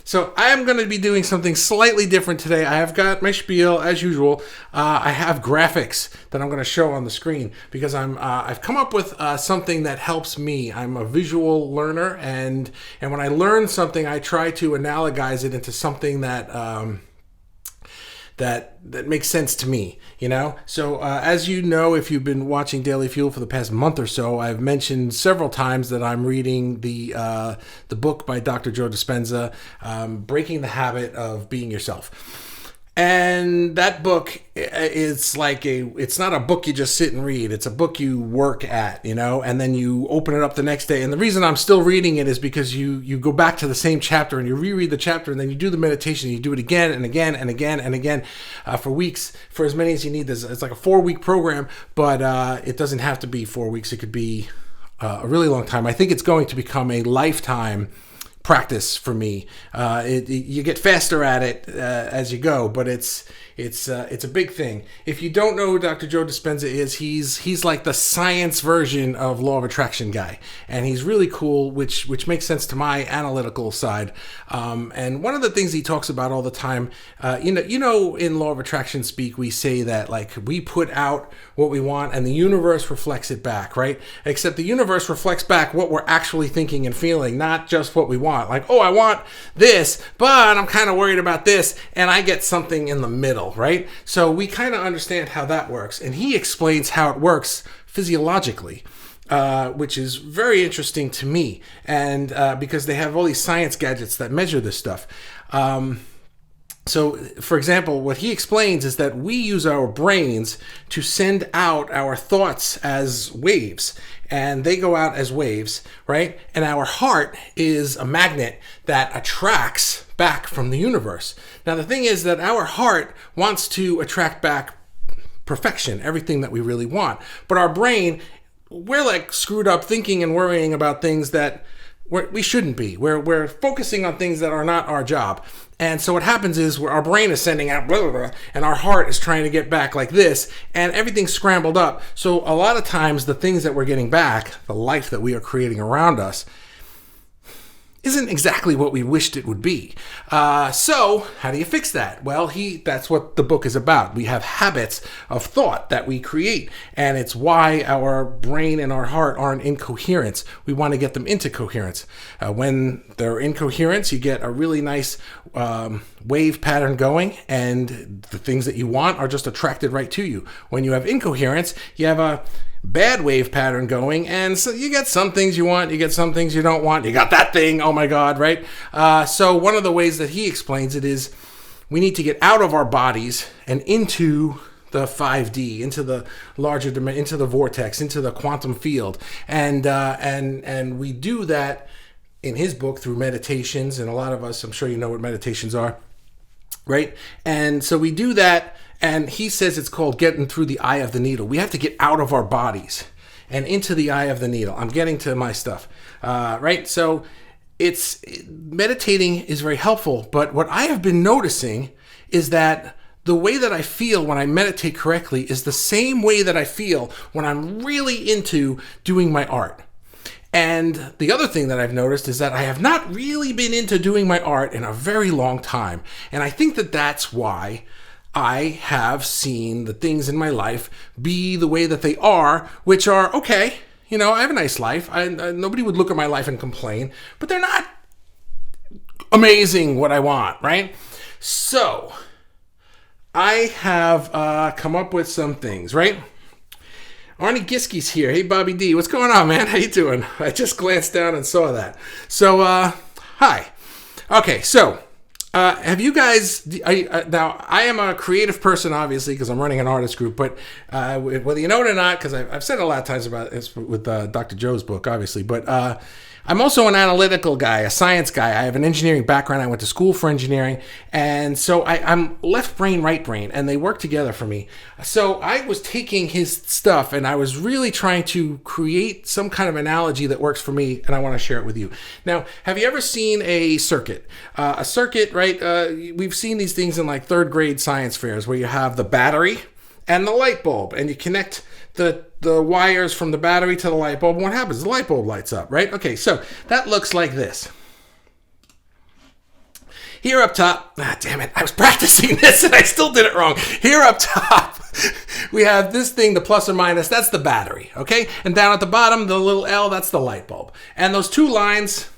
So I am going to be doing something slightly different today. I have got my spiel as usual. I have graphics that I'm going to show on the screen because I've come up with something that helps me. I'm a visual learner, and when I learn something, I try to analogize it into something that that makes sense to me, you know? So as you know, if you've been watching Daily Fuel for the past month or so, I've mentioned several times that I'm reading the book by Dr. Joe Dispenza, Breaking the Habit of Being Yourself. And that book is it's not a book you just sit and read. It's a book you work at, you know, and then you open it up the next day. And the reason I'm still reading it is because you go back to the same chapter and you reread the chapter, and then you do the meditation. And you do it again and again and again and again for weeks, for as many as you need. It's like a 4-week program, but it doesn't have to be 4 weeks. It could be a really long time. I think it's going to become a lifetime practice for me. You get faster at it as you go, but it's a big thing. If you don't know who Dr. Joe Dispenza is, he's like the science version of Law of Attraction guy, and he's really cool, which makes sense to my analytical side. And one of the things he talks about all the time, you know, in Law of Attraction speak, we say that like we put out what we want, and the universe reflects it back, right? Except the universe reflects back what we're actually thinking and feeling, not just what we want. Like, oh, I want this, but I'm kind of worried about this, and I get something in the middle, right? So we kind of understand how that works, and he explains how it works physiologically, which is very interesting to me, and because they have all these science gadgets that measure this stuff. So, for example, what he explains is that we use our brains to send out our thoughts as waves, and they go out as waves, right? And our heart is a magnet that attracts back from the universe. Now, the thing is that our heart wants to attract back perfection, everything that we really want. But our brain, we're like screwed up thinking and worrying about things that we shouldn't be. We're focusing on things that are not our job. And so what happens is our brain is sending out blah, blah, blah, and our heart is trying to get back like this, and everything's scrambled up. So a lot of times the things that we're getting back, the life that we are creating around us, isn't exactly what we wished it would be. So how do you fix that? Well, that's what the book is about. We have habits of thought that we create, and it's why our brain and our heart aren't in coherence. We want to get them into coherence. When they're in coherence, you get a really nice wave pattern going, and the things that you want are just attracted right to you. When you have incoherence, you have a bad wave pattern going, and so you get some things you want, you get some things you don't want, you got that thing, oh my god, right? So one of the ways that he explains it is we need to get out of our bodies and into the 5D, into the larger dimension, into the vortex, into the quantum field, and we do that in his book through meditations, and a lot of us, I'm sure you know what meditations are, right? And so we do that, and he says it's called getting through the eye of the needle. We have to get out of our bodies and into the eye of the needle. I'm getting to my stuff, right? So meditating is very helpful, but what I have been noticing is that the way that I feel when I meditate correctly is the same way that I feel when I'm really into doing my art. And the other thing that I've noticed is that I have not really been into doing my art in a very long time. And I think that that's why I have seen the things in my life be the way that they are, which are, okay, you know, I have a nice life. Nobody would look at my life and complain, but they're not amazing what I want, right? So I have come up with some things, right? Arnie Giskey's here. Hey, Bobby D. What's going on, man? How you doing? I just glanced down and saw that. So, hi. Okay, so have you guys... now, I am a creative person, obviously, because I'm running an artist group, but whether you know it or not, because I've said it a lot of times about this with Dr. Joe's book, obviously, but I'm also an analytical guy, a science guy. I have an engineering background. I went to school for engineering. And so I'm left brain, right brain, and they work together for me. So I was taking his stuff and I was really trying to create some kind of analogy that works for me, and I want to share it with you. Now, have you ever seen a circuit? A circuit, right? We've seen these things in like third grade science fairs where you have the battery and the light bulb, and you connect the wires from the battery to the light bulb. And what happens? The light bulb lights up, right? Okay, so that looks like this. Here up top, damn it, I was practicing this and I still did it wrong. Here up top, we have this thing, the plus or minus, that's the battery, okay? And down at the bottom, the little L, that's the light bulb. And those two lines,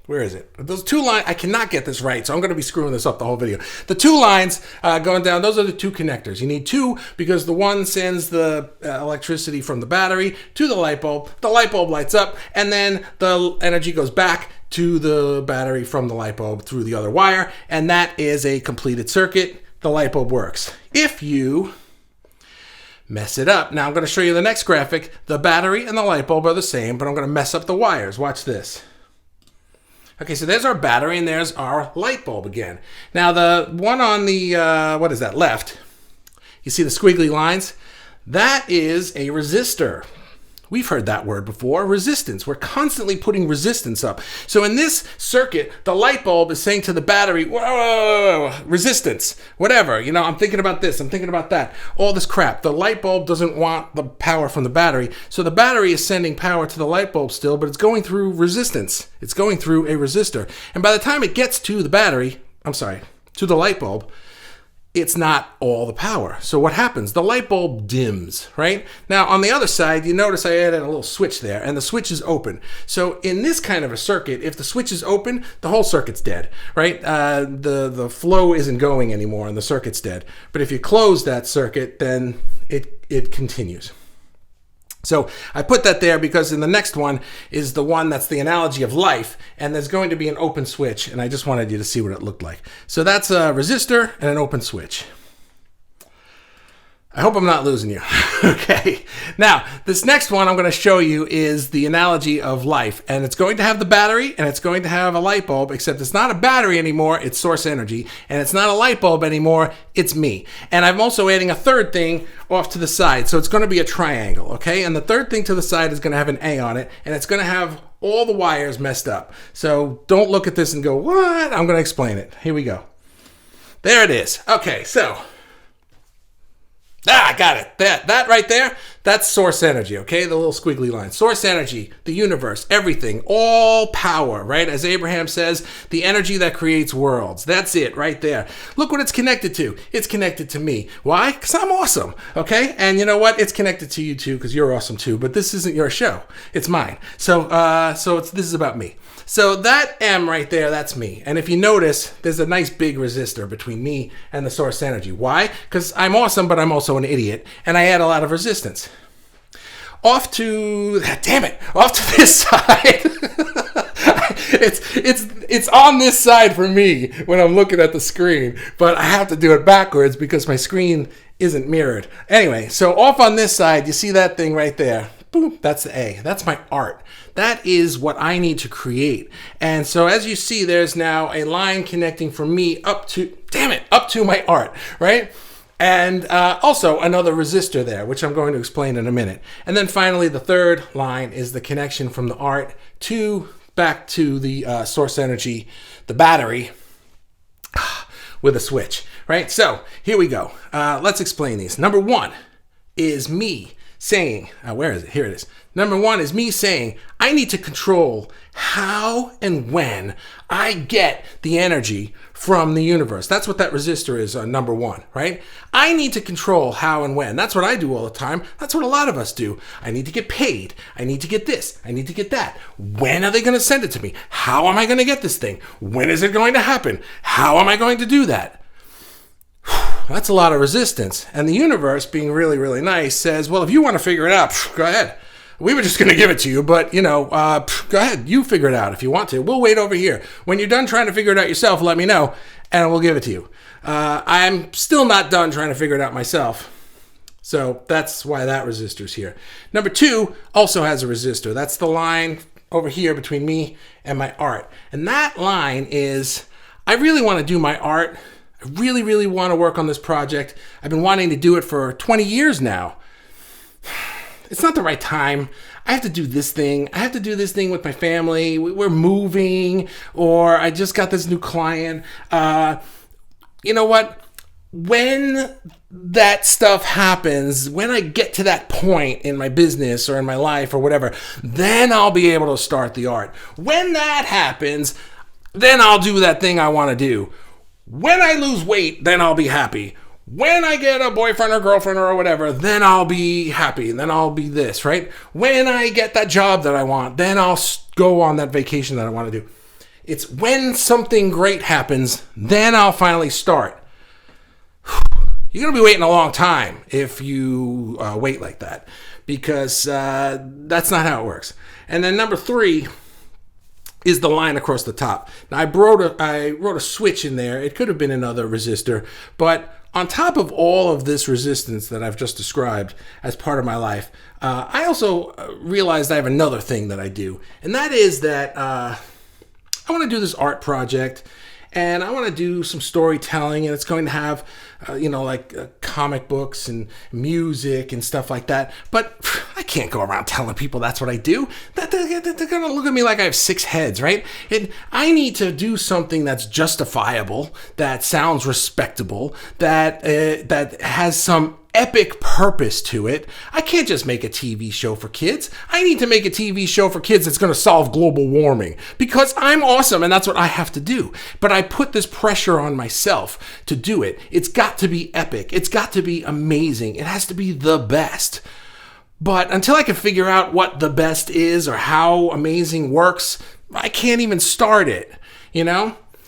where is it? Those two lines, I cannot get this right, so I'm going to be screwing this up the whole video. The two lines going down, those are the two connectors. You need two because the one sends the electricity from the battery to the light bulb lights up, and then the energy goes back to the battery from the light bulb through the other wire, and that is a completed circuit. The light bulb works. If you mess it up, now I'm going to show you the next graphic. The battery and the light bulb are the same, but I'm going to mess up the wires. Watch this. Okay, so there's our battery and there's our light bulb again. Now the one on the, left, you see the squiggly lines? That is a resistor. We've heard that word before, resistance. We're constantly putting resistance up. So in this circuit, the light bulb is saying to the battery, whoa, resistance, whatever. You know, I'm thinking about this, I'm thinking about that, all this crap. The light bulb doesn't want the power from the battery. So the battery is sending power to the light bulb still, but it's going through resistance. It's going through a resistor. And by the time it gets to the to the light bulb, it's not all the power. So what happens? The light bulb dims, right? Now on the other side, you notice I added a little switch there, and the switch is open. So in this kind of a circuit, if the switch is open, the whole circuit's dead, right? The flow isn't going anymore and the circuit's dead. But if you close that circuit, then it continues. So I put that there because in the next one is the one that's the analogy of life, and there's going to be an open switch, and I just wanted you to see what it looked like. So that's a resistor and an open switch. I hope I'm not losing you. Okay. Now, this next one I'm going to show you is the analogy of life, and it's going to have the battery and it's going to have a light bulb, except it's not a battery anymore, it's source energy, and it's not a light bulb anymore, it's me. And I'm also adding a third thing off to the side, so it's going to be a triangle, okay? And the third thing to the side is going to have an A on it, and it's going to have all the wires messed up. So don't look at this and go, what? I'm going to explain it. Here we go. There it is. Okay, so I got it. That right there, that's source energy, okay? The little squiggly line. Source energy, the universe, everything, all power, right? As Abraham says, the energy that creates worlds. That's it right there. Look what it's connected to. It's connected to me. Why? Because I'm awesome, okay? And you know what? It's connected to you too because you're awesome too, but this isn't your show. It's mine. So this is about me. So that M right there, that's me. And if you notice, there's a nice big resistor between me and the source energy. Why? Because I'm awesome, but I'm also an idiot, and I add a lot of resistance. Off to this side. It's on this side for me when I'm looking at the screen, but I have to do it backwards because my screen isn't mirrored. Anyway, so off on this side, you see that thing right there. Boom, that's the A. That's my art. That is what I need to create. And so as you see, there's now a line connecting from me up to my art, right? And also another resistor there, which I'm going to explain in a minute. And then finally, the third line is the connection from the art back to the source energy, the battery, with a switch, right? So here we go. Let's explain these. Number one is me saying, where is it? Here it is. Number one is me saying, I need to control how and when I get the energy from the universe. That's what that resistor is, number one, right? I need to control how and when. That's what I do all the time. That's what a lot of us do. I need to get paid. I need to get this. I need to get that. When are they going to send it to me? How am I going to get this thing? When is it going to happen? How am I going to do that? That's a lot of resistance. And the universe, being really, really nice, says, well, if you want to figure it out, go ahead. We were just going to give it to you, but, go ahead. You figure it out if you want to. We'll wait over here. When you're done trying to figure it out yourself, let me know, and we'll give it to you. I'm still not done trying to figure it out myself. So that's why that resistor's here. Number two also has a resistor. That's the line over here between me and my art. And that line is, I really want to do my art. I really, really want to work on this project. I've been wanting to do it for 20 years now. It's not the right time. I have to do this thing. I have to do this thing with my family. We're moving, or I just got this new client. You know what? When that stuff happens, when I get to that point in my business or in my life or whatever, then I'll be able to start the art. When that happens, then I'll do that thing I want to do. When I lose weight, then I'll be happy. When I get a boyfriend or girlfriend or whatever, then I'll be happy. Then I'll be this, right? When I get that job that I want, then I'll go on that vacation that I want to do. It's when something great happens, then I'll finally start. You're going to be waiting a long time if you wait like that, because that's not how it works. And then number 3 is the line across the top. Now, I wrote a switch in there. It could have been another resistor, but on top of all of this resistance that I've just described as part of my life, I also realized I have another thing that I do, and that is that I want to do this art project, and I want to do some storytelling, and it's going to have, comic books and music and stuff like that. But I can't go around telling people that's what I do. They're going to look at me like I have 6 heads, right? And I need to do something that's justifiable, that sounds respectable, that has some epic purpose to it. I can't just make a TV show for kids. I need to make a TV show for kids that's going to solve global warming, because I'm awesome and that's what I have to do. But I put this pressure on myself to do it. It's got to be epic. It's got to be amazing. It has to be the best. But until I can figure out what the best is or how amazing works, I can't even start it,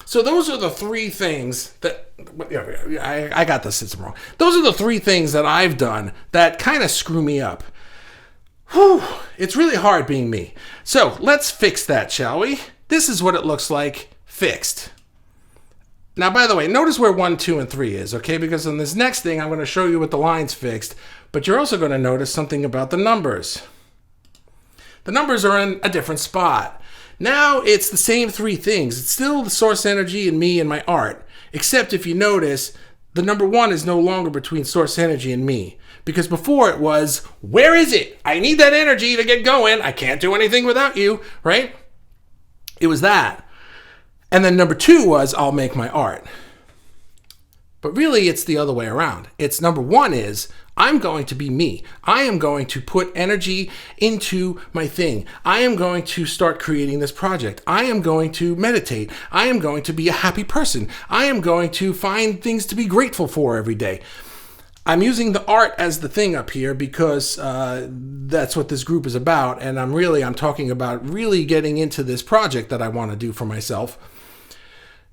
So those are the 3 things that, I got the system wrong. Those are the 3 things that I've done that kind of screw me up. Whew, it's really hard being me. So let's fix that, shall we? This is what it looks like fixed. Now, by the way, notice where 1, 2, and 3 is, okay? Because on this next thing, I'm going to show you what the line's fixed, but you're also going to notice something about the numbers. The numbers are in a different spot. Now it's the same 3 things. It's still the source energy and me and my art. Except if you notice, the number 1 is no longer between source energy and me. Because before it was, where is it? I need that energy to get going. I can't do anything without you, right? It was that. And then number 2 was, I'll make my art. But really, it's the other way around. It's number 1 is, I'm going to be me. I am going to put energy into my thing. I am going to start creating this project. I am going to meditate. I am going to be a happy person. I am going to find things to be grateful for every day. I'm using the art as the thing up here because that's what this group is about. And I'm talking about really getting into this project that I want to do for myself.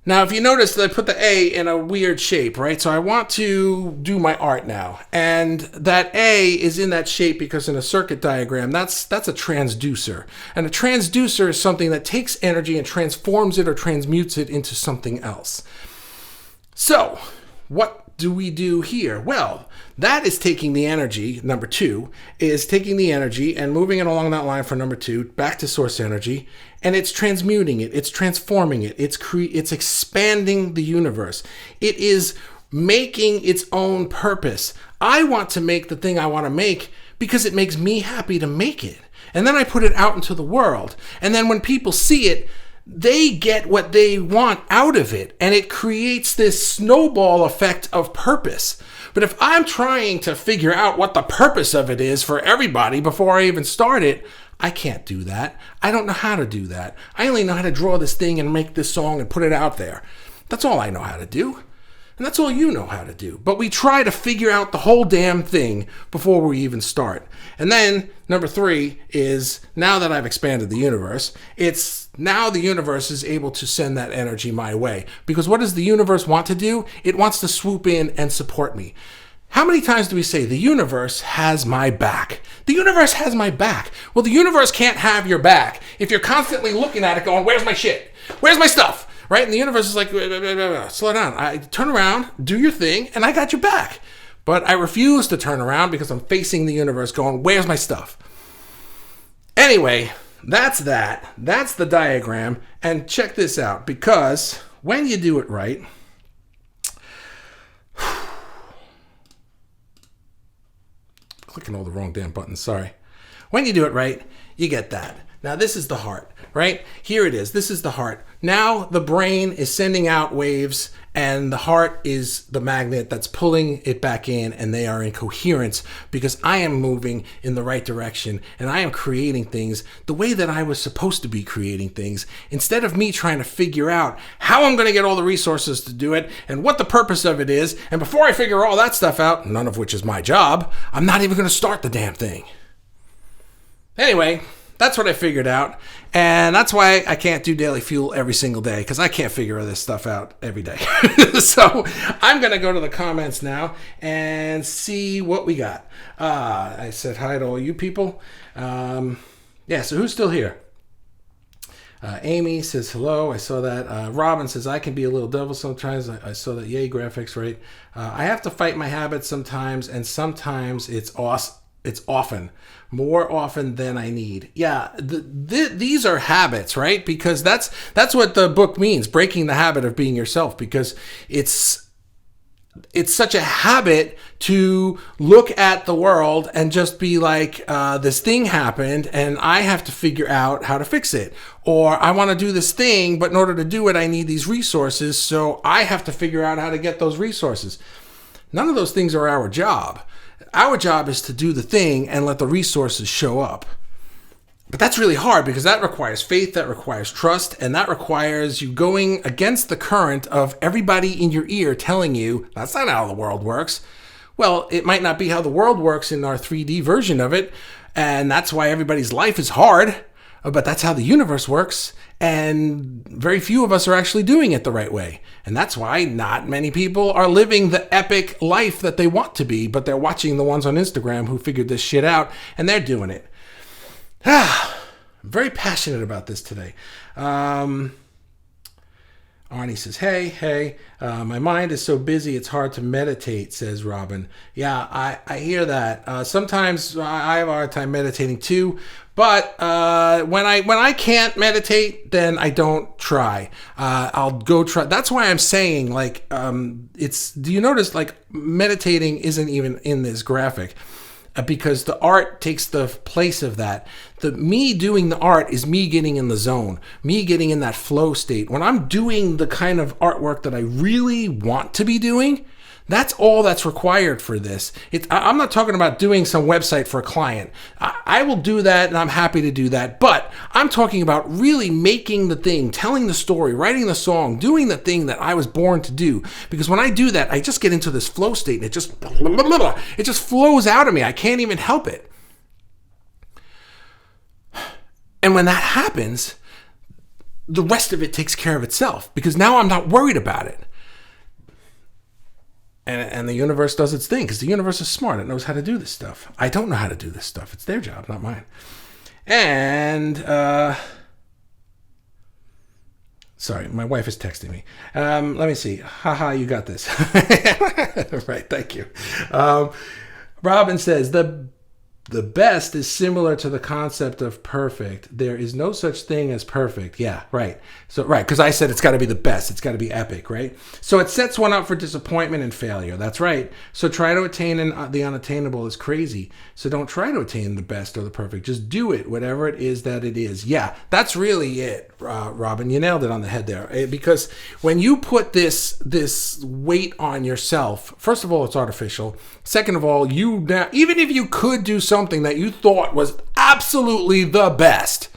Now, if you notice that I put the A in a weird shape, right? So I want to do my art now. And that A is in that shape because in a circuit diagram, that's a transducer. And a transducer is something that takes energy and transforms it or transmutes it into something else. So, what do we do here? Well, that is taking the energy, number 2, is taking the energy and moving it along that line for number 2, back to source energy, and it's transmuting it, it's transforming it, it's expanding the universe. It is making its own purpose. I want to make the thing I want to make because it makes me happy to make it. And then I put it out into the world. And then when people see it, they get what they want out of it. And it creates this snowball effect of purpose. But if I'm trying to figure out what the purpose of it is for everybody before I even start it, I can't do that. I don't know how to do that. I only know how to draw this thing and make this song and put it out there. That's all I know how to do. And that's all you know how to do. But we try to figure out the whole damn thing before we even start. And then number 3 is, now that I've expanded the universe, it's now the universe is able to send that energy my way. Because what does the universe want to do? It wants to swoop in and support me. How many times do we say, the universe has my back? The universe has my back. Well, the universe can't have your back if you're constantly looking at it going, where's my shit? Where's my stuff? Right? And the universe is like, slow down. I turn around, do your thing, and I got your back. But I refuse to turn around because I'm facing the universe going, where's my stuff? Anyway, that's that. That's the diagram. And check this out, because when you do it right, clicking all the wrong damn buttons, sorry. When you do it right, you get that. Now this is the heart, right? Here it is. This is the heart. Now the brain is sending out waves and the heart is the magnet that's pulling it back in, and they are in coherence because I am moving in the right direction and I am creating things the way that I was supposed to be creating things, instead of me trying to figure out how I'm going to get all the resources to do it and what the purpose of it is. And before I figure all that stuff out, none of which is my job, I'm not even going to start the damn thing. Anyway, that's what I figured out, and that's why I can't do Daily Fuel every single day, because I can't figure this stuff out every day. So I'm going to go to the comments now and see what we got. I said hi to all you people. Yeah, so who's still here? Amy says hello. I saw that. Robin says I can be a little devil sometimes. I saw that. Yay, graphics, right? I have to fight my habits sometimes, and sometimes it's awesome. It's often, more often than I need. Yeah, these are habits, right? Because that's what the book means, breaking the habit of being yourself, because it's such a habit to look at the world and just be like, this thing happened and I have to figure out how to fix it. Or I want to do this thing, but in order to do it, I need these resources, so I have to figure out how to get those resources. None of those things are our job. Our job is to do the thing and let the resources show up. But that's really hard because that requires faith, that requires trust, and that requires you going against the current of everybody in your ear telling you that's not how the world works. Well, it might not be how the world works in our 3D version of it, and that's why everybody's life is hard, but that's how the universe works, and very few of us are actually doing it the right way. And that's why not many people are living the epic life that they want to be, but they're watching the ones on Instagram who figured this shit out, and they're doing it. I'm very passionate about this today. Arnie says, hey, my mind is so busy it's hard to meditate, says Robin. Yeah, I hear that. Sometimes I have a hard time meditating too, but when I can't meditate, then I don't try. I'll go try. That's why I'm saying, like, do you notice, like, meditating isn't even in this graphic? Because the art takes the place of that. Me doing the art is me getting in the zone, me getting in that flow state. When I'm doing the kind of artwork that I really want to be doing, that's all that's required for this. I'm not talking about doing some website for a client. I will do that, and I'm happy to do that. But I'm talking about really making the thing, telling the story, writing the song, doing the thing that I was born to do. Because when I do that, I just get into this flow state, and it just flows out of me. I can't even help it. And when that happens, the rest of it takes care of itself, because now I'm not worried about it. And the universe does its thing, because the universe is smart. It knows how to do this stuff. I don't know how to do this stuff. It's their job, not mine. And, sorry, my wife is texting me. Let me see. Haha, you got this. Right, thank you. Robin says, the best is similar to the concept of perfect. There is no such thing as perfect. Yeah, right. So, right, because I said it's got to be the best. It's got to be epic, right? So it sets one up for disappointment and failure. That's right. So try to attain the unattainable is crazy. So don't try to attain the best or the perfect. Just do it, whatever it is that it is. Yeah, that's really it, Robin. You nailed it on the head there. Because when you put this weight on yourself, first of all, it's artificial. Second of all, even if you could do something that you thought was absolutely the best,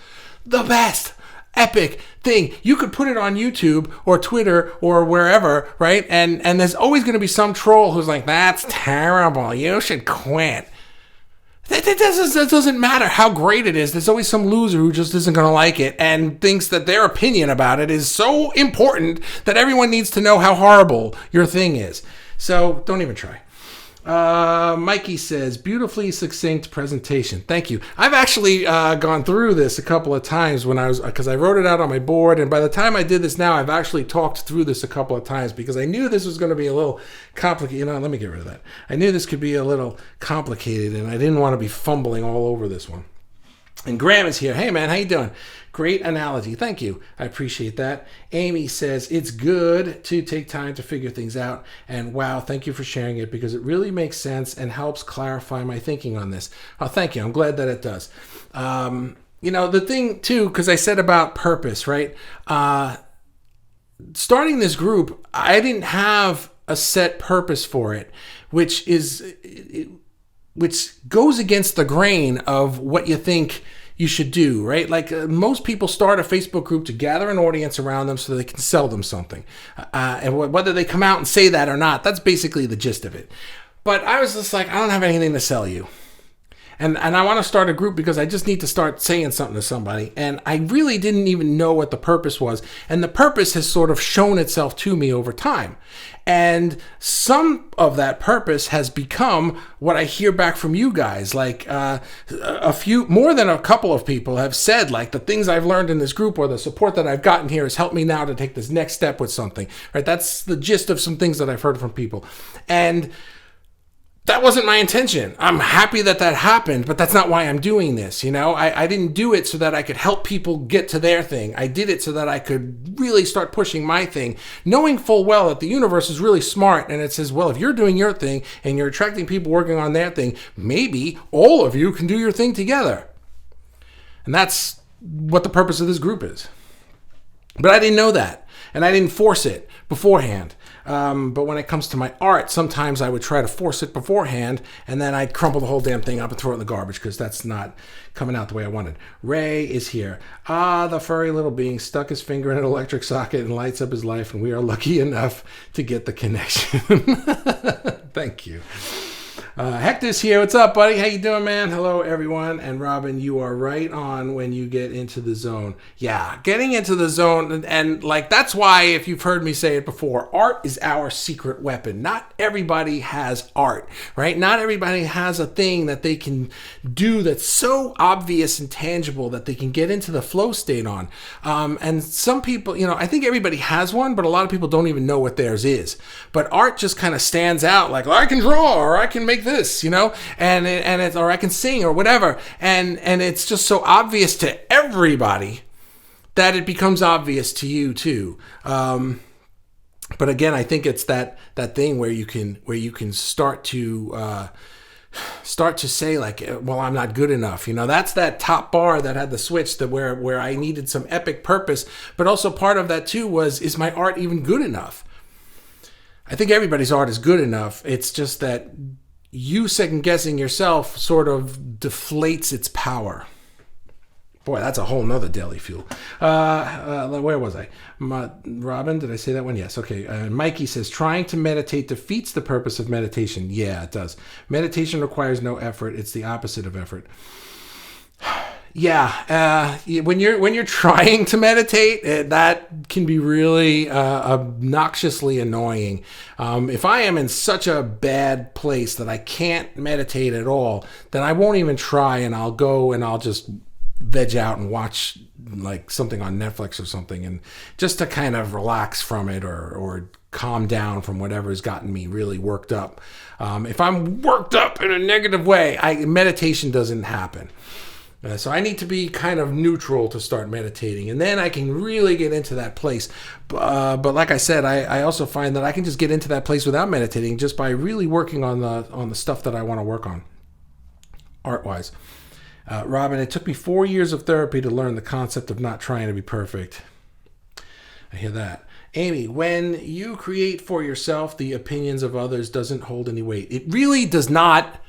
epic thing, you could put it on YouTube or Twitter or wherever, right? And there's always going to be some troll who's like, that's terrible, you should quit. That doesn't matter how great it is. There's always some loser who just isn't going to like it and thinks that their opinion about it is so important that everyone needs to know how horrible your thing is. So don't even try. Mikey says, beautifully succinct presentation. Thank you. I've actually gone through this a couple of times because I wrote it out on my board, and by the time I did this now, I've actually talked through this a couple of times because I knew this was going to be a little complicated. Let me get rid of that. I knew this could be a little complicated, and I didn't want to be fumbling all over this one. And Graham is here. Hey, man, how you doing? Great analogy. Thank you. I appreciate that. Amy says, it's good to take time to figure things out. And wow, thank you for sharing it because it really makes sense and helps clarify my thinking on this. Oh, thank you. I'm glad that it does. The thing, too, because I said about purpose, right? Starting this group, I didn't have a set purpose for it, which goes against the grain of what you think you should do, right? Like most people start a Facebook group to gather an audience around them so they can sell them something. And whether they come out and say that or not, that's basically the gist of it. But I was just like, I don't have anything to sell you. And I want to start a group because I just need to start saying something to somebody. And I really didn't even know what the purpose was. And the purpose has sort of shown itself to me over time. And some of that purpose has become what I hear back from you guys. Like more than a couple of people have said, like, the things I've learned in this group or the support that I've gotten here has helped me now to take this next step with something, right? That's the gist of some things that I've heard from people. And that wasn't my intention. I'm happy that happened, but that's not why I'm doing this. I didn't do it so that I could help people get to their thing. I did it so that I could really start pushing my thing, knowing full well that the universe is really smart. And it says, well, if you're doing your thing and you're attracting people working on their thing, maybe all of you can do your thing together. And that's what the purpose of this group is. But I didn't know that. And I didn't force it beforehand. But when it comes to my art, sometimes I would try to force it beforehand, and then I'd crumple the whole damn thing up and throw it in the garbage because that's not coming out the way I wanted. Ray is here. The furry little being stuck his finger in an electric socket and lights up his life, and we are lucky enough to get the connection. Thank you. Hector's here. What's up, buddy? How you doing, man? Hello, everyone. And Robin, you are right on when you get into the zone. Yeah, getting into the zone. And like, that's why, if you've heard me say it before, art is our secret weapon. Not everybody has art, right? Not everybody has a thing that they can do that's so obvious and tangible that they can get into the flow state on. And some people, I think everybody has one, but a lot of people don't even know what theirs is. But art just kind of stands out like, I can draw, or I can make this, and it's, or I can sing or whatever. And it's just so obvious to everybody that it becomes obvious to you too. But again, I think it's that thing where you can start to say like, well, I'm not good enough. That's that top bar that had the switch that where I needed some epic purpose. But also part of that too is my art even good enough? I think everybody's art is good enough. It's just that you second-guessing yourself sort of deflates its power. Boy, that's a whole nother daily fuel. Where was I? Robin, did I say that one? Yes, okay. Mikey says, trying to meditate defeats the purpose of meditation. Yeah, it does. Meditation requires no effort. It's the opposite of effort. Yeah, when you're trying to meditate, that can be really obnoxiously annoying. If I am in such a bad place that I can't meditate at all, then I won't even try, and I'll go and I'll just veg out and watch like something on Netflix or something, and just to kind of relax from it or calm down from whatever's gotten me really worked up. If I'm worked up in a negative way, meditation doesn't happen. So I need to be kind of neutral to start meditating, and then I can really get into that place. But like I said, I also find that I can just get into that place without meditating just by really working on the stuff that I want to work on, art-wise. Robin, it took me 4 years of therapy to learn the concept of not trying to be perfect. I hear that. Amy, when you create for yourself, the opinions of others doesn't hold any weight. It really does not.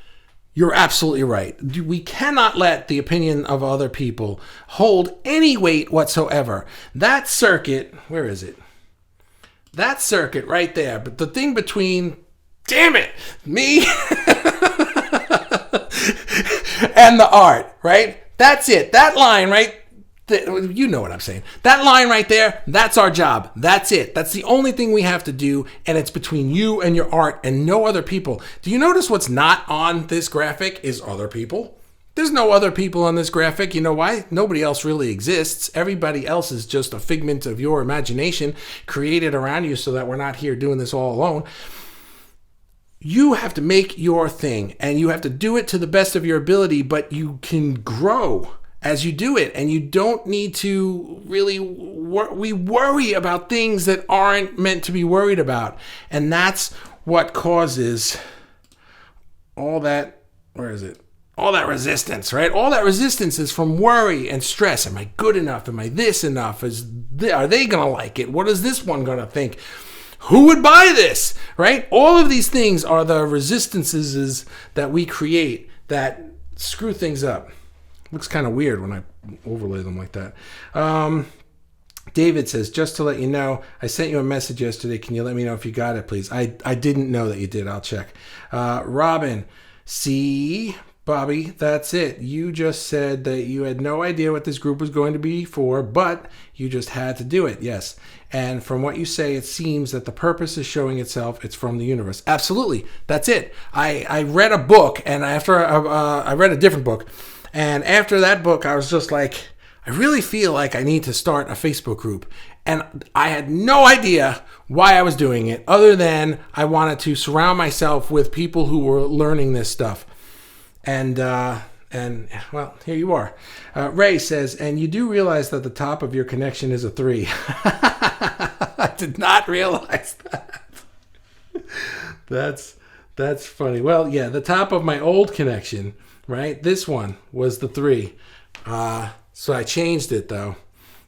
You're absolutely right. We cannot let the opinion of other people hold any weight whatsoever. That circuit, where is it? That circuit right there. But the thing between, damn it, me and the art, right? That's it. That line, right? You know what I'm saying. That line right there, that's our job. That's it. That's the only thing we have to do, and it's between you and your art and no other people. Do you notice what's not on this graphic is other people? There's no other people on this graphic. You know why? Nobody else really exists. Everybody else is just a figment of your imagination created around you so that we're not here doing this all alone. You have to make your thing, and you have to do it to the best of your ability, but you can grow as you do it, and you don't need to really we worry about things that aren't meant to be worried about, and that's what causes all that, where is it? All that resistance, right? All that resistance is from worry and stress. Am I good enough? Am I this enough? Are they going to like it? What is this one going to think? Who would buy this, right? All of these things are the resistances that we create that screw things up. Looks kind of weird when I overlay them like that. David says, just to let you know, I sent you a message yesterday. Can you let me know if you got it, please? I didn't know that you did. I'll check. Robin, see, Bobby, that's it. You just said that you had no idea what this group was going to be for, but you just had to do it. Yes. And from what you say, it seems that the purpose is showing itself. It's from the universe. Absolutely. That's it. I read a book, and after I read a different book, and after that book, I was just like, I really feel like I need to start a Facebook group. And I had no idea why I was doing it, other than I wanted to surround myself with people who were learning this stuff. And well, here you are. Ray says, and you do realize that the top of your connection is a 3. I did not realize that. That's funny. Well, yeah, the top of my old connection, right? This one was the 3. So I changed it, though.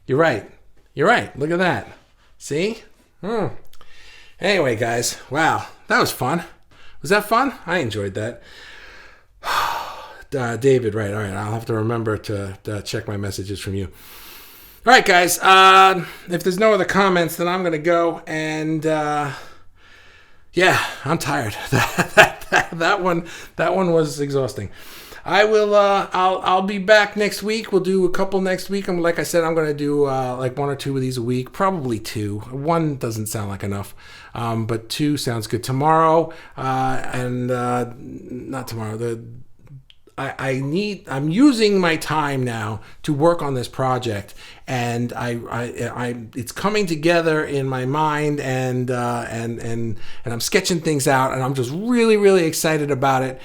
You're right. Look at that. See? Anyway, guys. Wow. That was fun. Was that fun? I enjoyed that. David, right. All right. I'll have to remember to check my messages from you. All right, guys. If there's no other comments, then I'm going to go. And, yeah, I'm tired. That one was exhausting. I will. I'll be back next week. We'll do a couple next week. Like I said, I'm going to do like 1 or 2 of these a week. Probably 2. 1 doesn't sound like enough, but 2 sounds good. Tomorrow, and not tomorrow. I'm using my time now to work on this project, and it's coming together in my mind, and I'm sketching things out, and I'm just really, really excited about it.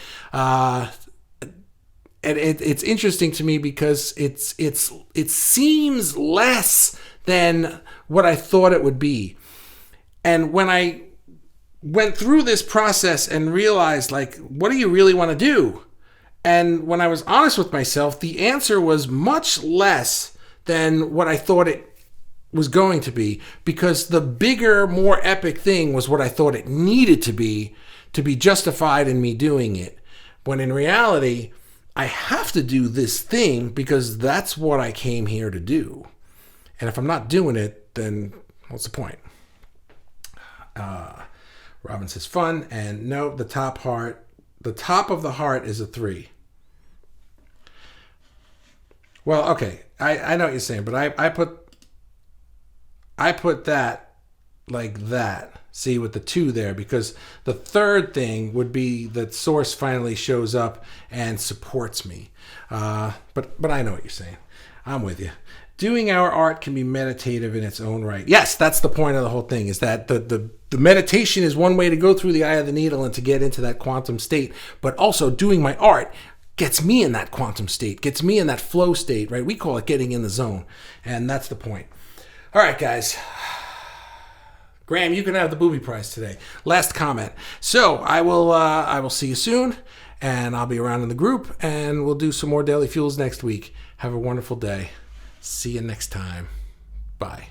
And it's interesting to me because it seems less than what I thought it would be. And when I went through this process and realized, like, what do you really want to do? And when I was honest with myself, the answer was much less than what I thought it was going to be, because the bigger, more epic thing was what I thought it needed to be justified in me doing it. When in reality, I have to do this thing because that's what I came here to do. And if I'm not doing it, then what's the point? Robin says fun, and no, the top of the heart is a 3. Well, okay, I know what you're saying, but I put that like that. See, with the 2 there, because the third thing would be that Source finally shows up and supports me. But I know what you're saying. I'm with you. Doing our art can be meditative in its own right. Yes, that's the point of the whole thing, is that the meditation is one way to go through the eye of the needle and to get into that quantum state. But also doing my art gets me in that quantum state, gets me in that flow state, right? We call it getting in the zone. And that's the point. All right, guys. Graham, you can have the booby prize today. Last comment. So I will see you soon, and I'll be around in the group, and we'll do some more Daily Fuels next week. Have a wonderful day. See you next time. Bye.